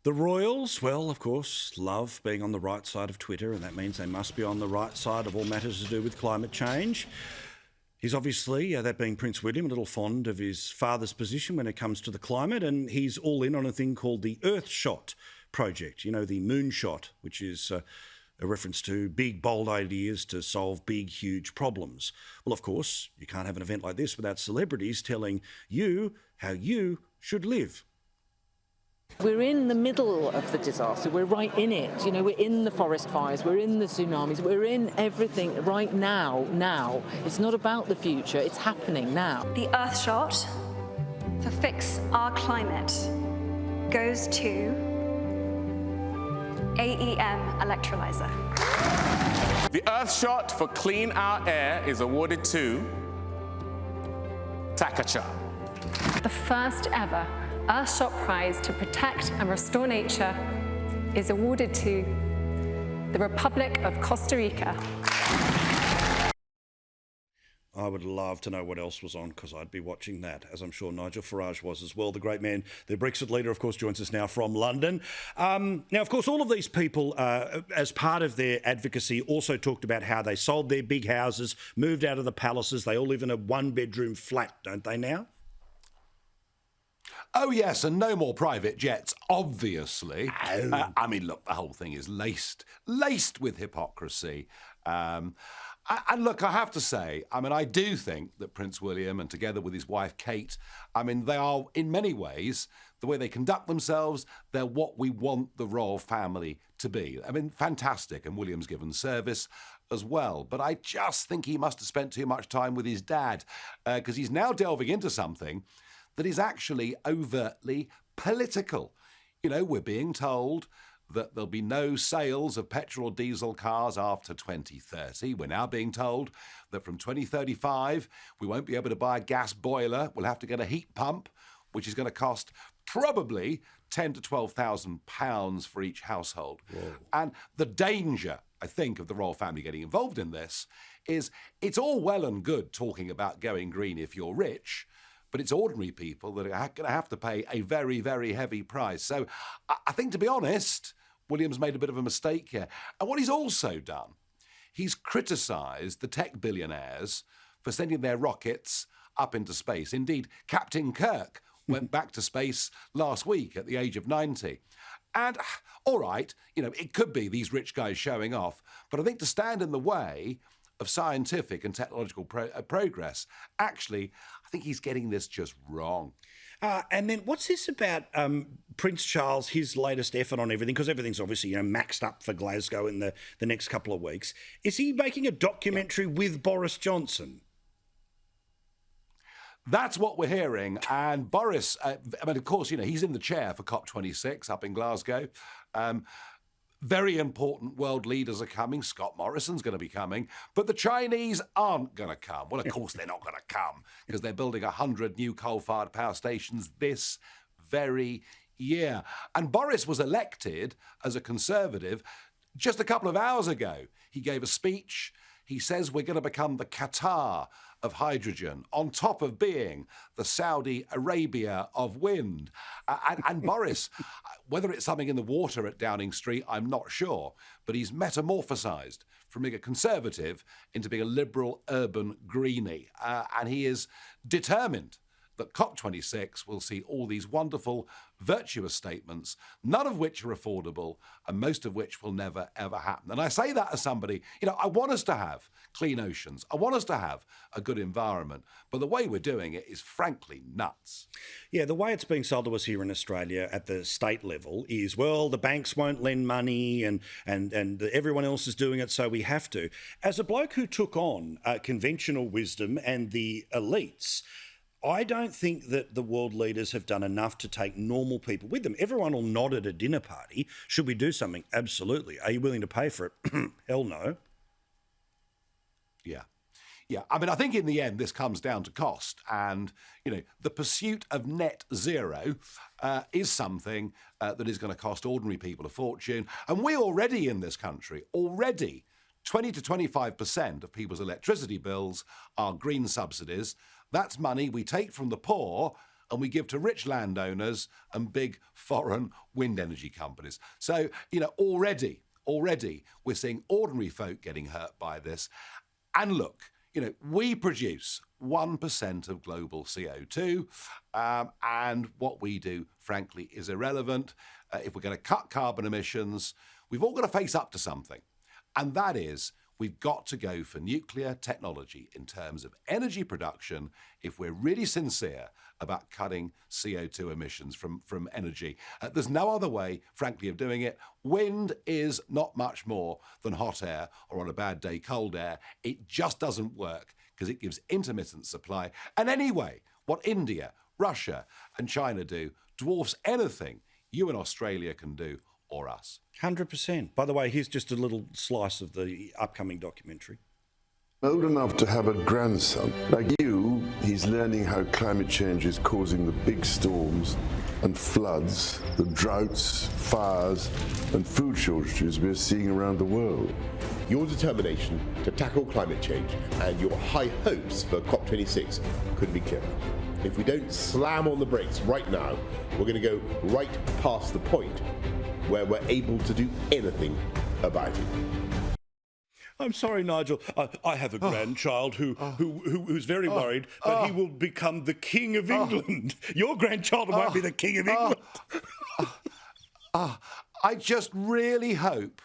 The Royals, well, of course, love being on the right side of Twitter, and that means they must be on the right side of all matters to do with climate change. He's obviously, that being Prince William, a little fond of his father's position when it comes to the climate, and he's all in on a thing called the Earthshot project, the moonshot, which is a reference to big, bold ideas to solve big, huge problems. Well, of course, you can't have an event like this without celebrities telling you how you should live. We're in the middle of the disaster. We're right in it. We're in the forest fires. We're in the tsunamis. We're in everything right now. It's not about the future. It's happening now. The Earthshot for Fix Our Climate goes to AEM Electrolyzer. The Earthshot for Clean Our Air is awarded to Takacha. The first ever Earthshot Prize to protect and restore nature is awarded to the Republic of Costa Rica. I would love to know what else was on, because I'd be watching that, as I'm sure Nigel Farage was as well. The great man, the Brexit leader, of course, joins us now from London. Now, of course, all of these people, as part of their advocacy, also talked about how they sold their big houses, moved out of the palaces. They all live in a one-bedroom flat, don't they now? Oh, yes, and no more private jets, obviously. Look, the whole thing is laced with hypocrisy. And look, I have to say, I do think that Prince William, and together with his wife Kate, they are, in many ways, the way they conduct themselves, they're what we want the royal family to be. Fantastic, and William's given service as well. But I just think he must have spent too much time with his dad, because he's now delving into something that is actually overtly political. We're being told that there'll be no sales of petrol or diesel cars after 2030. We're now being told that from 2035, we won't be able to buy a gas boiler. We'll have to get a heat pump, which is going to cost probably £10,000 to £12,000 for each household. Whoa. And the danger, I think, of the royal family getting involved in this is it's all well and good talking about going green if you're rich, but it's ordinary people that are going to have to pay a very, very heavy price. So I think, to be honest, William's made a bit of a mistake here. And what he's also done, he's criticised the tech billionaires for sending their rockets up into space. Indeed, Captain Kirk went back to space last week at the age of 90. And, all right, it could be these rich guys showing off, but I think to stand in the way of scientific and technological progress, actually, I think he's getting this just wrong. And then what's this about Prince Charles, his latest effort on everything? Because everything's obviously maxed up for Glasgow in the next couple of weeks. Is he making a documentary with Boris Johnson? That's what we're hearing. And Boris, of course, he's in the chair for COP26 up in Glasgow. Very important world leaders are coming. Scott Morrison's going to be coming. But the Chinese aren't going to come. Well, of course they're not going to come, because they're building 100 new coal-fired power stations this very year. And Boris was elected as a Conservative just a couple of hours ago. He gave a speech. He says we're going to become the Qatar of hydrogen, on top of being the Saudi Arabia of wind. And Boris, whether it's something in the water at Downing Street, I'm not sure, but he's metamorphosised from being a Conservative into being a liberal urban greenie. And he is determined that COP26 will see all these wonderful, virtuous statements, none of which are affordable, and most of which will never, ever happen. And I say that as somebody, I want us to have clean oceans. I want us to have a good environment. But the way we're doing it is frankly nuts. Yeah, the way it's being sold to us here in Australia at the state level is, well, the banks won't lend money and everyone else is doing it, so we have to. As a bloke who took on conventional wisdom and the elites, I don't think that the world leaders have done enough to take normal people with them. Everyone will nod at a dinner party. Should we do something? Absolutely. Are you willing to pay for it? Hell no. Yeah. I think in the end, this comes down to cost. And, the pursuit of net zero is something that is going to cost ordinary people a fortune. And we already in this country, 20 to 25% of people's electricity bills are green subsidies. That's money we take from the poor and we give to rich landowners and big foreign wind energy companies. So, already we're seeing ordinary folk getting hurt by this. And look, we produce 1% of global CO2, and what we do, frankly, is irrelevant. If we're going to cut carbon emissions, we've all got to face up to something. And that is, we've got to go for nuclear technology in terms of energy production if we're really sincere about cutting CO2 emissions from energy. There's no other way, frankly, of doing it. Wind is not much more than hot air, or on a bad day, cold air. It just doesn't work because it gives intermittent supply. And anyway, what India, Russia and China do dwarfs anything you in Australia can do or us. 100%. By the way, here's just a little slice of the upcoming documentary. Old enough to have a grandson. Like you, he's learning how climate change is causing the big storms and floods, the droughts, fires and food shortages we're seeing around the world. Your determination to tackle climate change and your high hopes for COP26 couldn't be clearer. If we don't slam on the brakes right now, we're going to go right past the point where we're able to do anything about it. I'm sorry, Nigel. I have a grandchild who's very worried, but he will become the King of England. Your grandchild won't be the King of England. I just really hope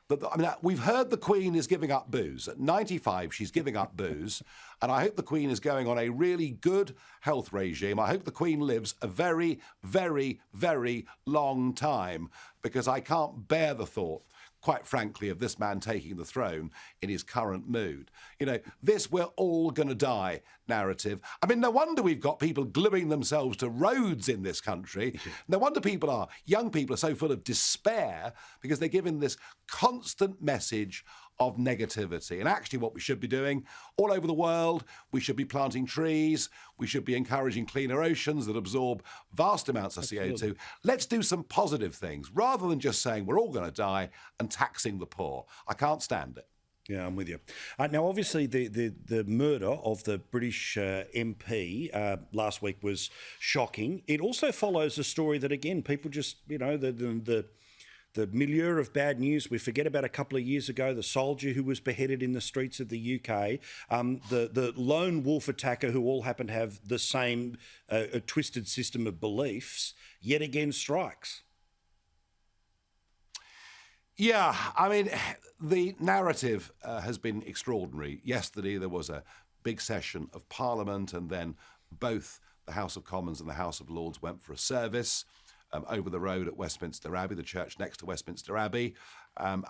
that, we've heard the Queen is giving up booze. At 95, she's giving up booze. And I hope the Queen is going on a really good health regime. I hope the Queen lives a very, very, very long time, because I can't bear the thought, quite frankly, of this man taking the throne in his current mood. This "we're all going to die" narrative. No wonder we've got people gluing themselves to roads in this country. No wonder young people are so full of despair, because they're given this constant message of negativity. And actually what we should be doing all over the world, we should be planting trees, we should be encouraging cleaner oceans that absorb vast amounts of CO2. Let's do some positive things, rather than just saying we're all going to die and taxing the poor. I can't stand it. Yeah, I'm with you. Now, obviously, the murder of the British MP last week was shocking. It also follows a story that, again, people just, the milieu of bad news. We forget about a couple of years ago, the soldier who was beheaded in the streets of the UK, the lone wolf attacker who all happen to have the same twisted system of beliefs, yet again strikes. Yeah, the narrative has been extraordinary. Yesterday there was a big session of Parliament, and then both the House of Commons and the House of Lords went for a service over the road at Westminster Abbey, the church next to Westminster Abbey.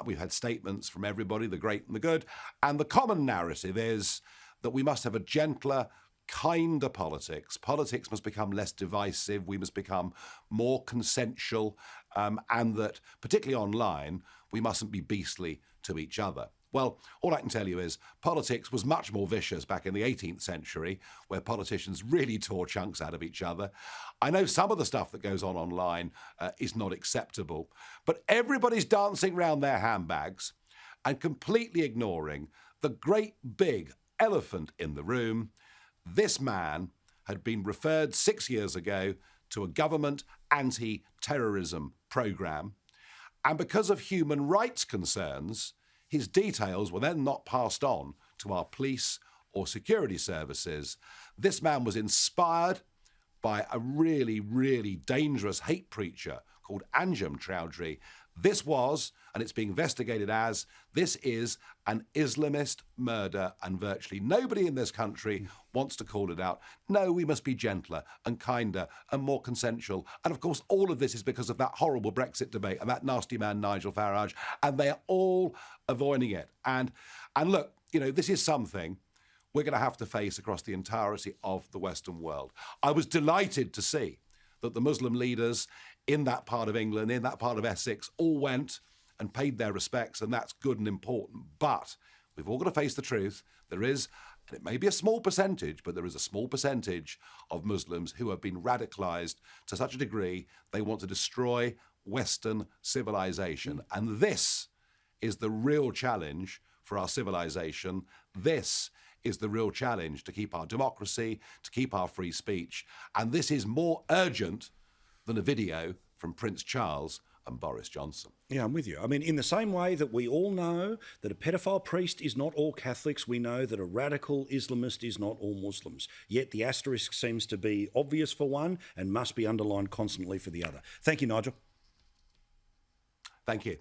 We've had statements from everybody, the great and the good. And the common narrative is that we must have a gentler, kinder politics. Politics must become less divisive. We must become more consensual, and that, particularly online, we mustn't be beastly to each other. Well, all I can tell you is politics was much more vicious back in the 18th century, where politicians really tore chunks out of each other. I know some of the stuff that goes on online is not acceptable, but everybody's dancing around their handbags and completely ignoring the great big elephant in the room. This man had been referred 6 years ago to a government anti-terrorism programme, and because of human rights concerns, his details were then not passed on to our police or security services. This man was inspired by a really, really dangerous hate preacher called Anjem Choudhury. This was, and it's being investigated as, this is an Islamist murder, and virtually nobody in this country wants to call it out. No, we must be gentler and kinder and more consensual. And of course, all of this is because of that horrible Brexit debate and that nasty man, Nigel Farage, and they are all avoiding it. And look, this is something we're going to have to face across the entirety of the Western world. I was delighted to see that the Muslim leaders in that part of England, in that part of Essex, all went and paid their respects, and that's good and important. But we've all got to face the truth. There is, and it may be a small percentage, but there is a small percentage of Muslims who have been radicalised to such a degree they want to destroy Western civilization. And this is the real challenge for our civilization. This is the real challenge to keep our democracy, to keep our free speech. And this is more urgent than a video from Prince Charles and Boris Johnson. Yeah, I'm with you. I mean, in the same way that we all know that a pedophile priest is not all Catholics, we know that a radical Islamist is not all Muslims. Yet the asterisk seems to be obvious for one and must be underlined constantly for the other. Thank you, Nigel. Thank you.